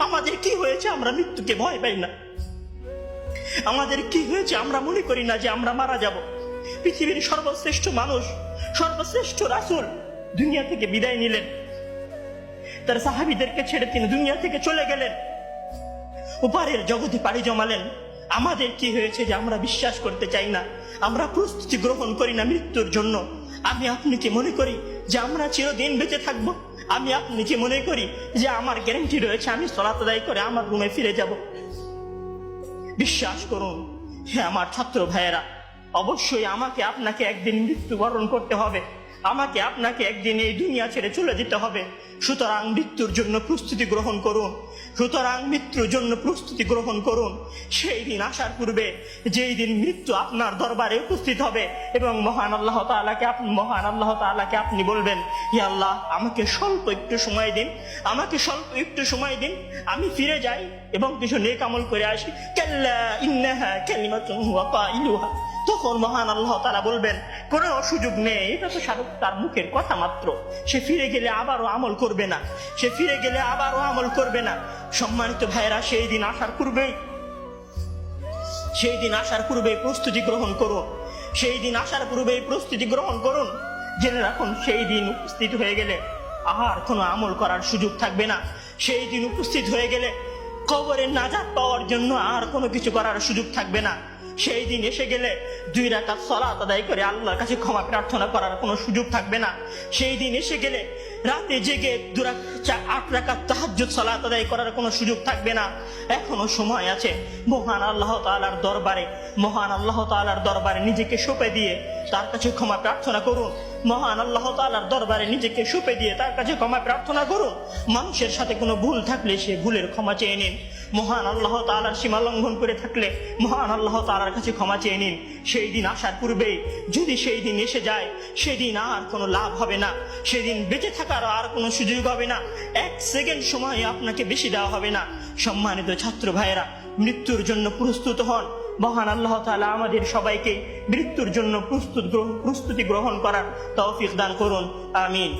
আমাদের কি হয়েছে আমরা মৃত্যুকে ভয় পাই না? আমাদের কি হয়েছে আমরা মনে করি না যে আমরা মারা যাব? পৃথিবীর সর্বশ্রেষ্ঠ মানুষ, সর্বশ্রেষ্ঠ রাসূল দুনিয়া থেকে বিদায় নিলেন, তার সাহাবীদেরকে ছেড়ে তিনি দুনিয়া থেকে চলে গেলেন, ওপারের জগতে পাড়ি জমালেন। আমাদের কি হয়েছে যে আমরা বিশ্বাস করতে চাই না, আমরা প্রস্তুতি গ্রহণ করি না মৃত্যুর জন্য? আমি আপনি কি মনে করি যে আমরা চিরদিন বেঁচে থাকবো? আমি আপনি কি মনে করি যে আমার গ্যারান্টি রয়েছে আমি সালাত আদায় করে আমার রুমে ফিরে যাব? বিশ্বাস করুন হে আমার ছাত্র ভাইয়েরা, অবশ্যই আমাকে আপনাকে একদিন মৃত্যুবরণ করতে হবে, আমাকে আপনাকে একদিন এই দুনিয়া ছেড়ে চলে যেতে হবে। সুতরাং মৃত্যুর জন্য প্রস্তুতি গ্রহণ করুন, সুতরাং মৃত্যুর জন্য প্রস্তুতি গ্রহণ করুন। সেই দিন আসার পূর্বে, যেই দিন মৃত্যু আপনার দরবারে উপস্থিত হবে এবং মহান আল্লাহ তাআলাকে আপনি বলবেন, হে আল্লাহ, আমাকে স্বল্প একটু সময় দিন, আমাকে স্বল্প একটু সময় দিন, আমি ফিরে যাই এবং কিছু নেক আমল করে আসি। কাল্লা ইন্নাহা কালিমাতুন হুয়া কাইলুহা। তখন মহান আল্লাহ তাআলা বলবেন, কোনো সুযোগ নেই, এটা তো তার মুখের কথা মাত্র, সে ফিরে গেলে আবারও আমল করবে না, সে ফিরে গেলে আবারও আমল করবে না। সম্মানিত ভাইরা, সেই দিন আসার পূর্বেই প্রস্তুতি গ্রহণ করুন, সেই দিন আসার পূর্বেই প্রস্তুতি গ্রহণ করুন। জেনে রাখুন, সেই দিন উপস্থিত হয়ে গেলে আর কোনো আমল করার সুযোগ থাকবে না। সেই দিন উপস্থিত হয়ে গেলে কবরের নাজাত পাওয়ার জন্য আর কোনো কিছু করার সুযোগ থাকবে না। সেই দিন এসে গেলে 2 রাকাত সালাত আদায় করে আল্লাহর কাছে ক্ষমা প্রার্থনা করার কোনো সুযোগ থাকবে না। সেই দিন এসে গেলে রাতে জেগে 8 রাকাত তাহাজ্জুদ সালাত আদায় করার কোনো সুযোগ থাকবে না। এখনো সময় আছে। মহান আল্লাহ তাআলার দরবারে নিজেকে সঁপে দিয়ে তার কাছে ক্ষমা প্রার্থনা করুন। মহান আল্লাহ তাআলার দরবারে নিজেকে সঁপে দিয়ে তার কাছে ক্ষমা প্রার্থনা করুন। মানুষের সাথে কোনো ভুল থাকলে সে ভুলের ক্ষমা চেয়ে নিন। মহান আল্লাহ তাআলার সীমা লঙ্ঘন করে থাকলে মহান আল্লাহ তাআলার কাছে ক্ষমা চেয়ে নিন। সেই দিন আসার পূর্বেই যদি সেই দিন এসে যায়, সেদিন আর কোনো লাভ হবে না, সেদিন বেঁচে থাকার আর কোনো সুযোগ হবে না, 1 সেকেন্ড সময় আপনাকে বেশি দেওয়া হবে না। সম্মানিত ছাত্র ভাইয়েরা, মৃত্যুর জন্য প্রস্তুত হন। মহান আল্লাহ তাআলা আমাদের সবাইকে মৃত্যুর জন্য প্রস্তুতি গ্রহণ করার তৌফিক দান করুন। আমিন।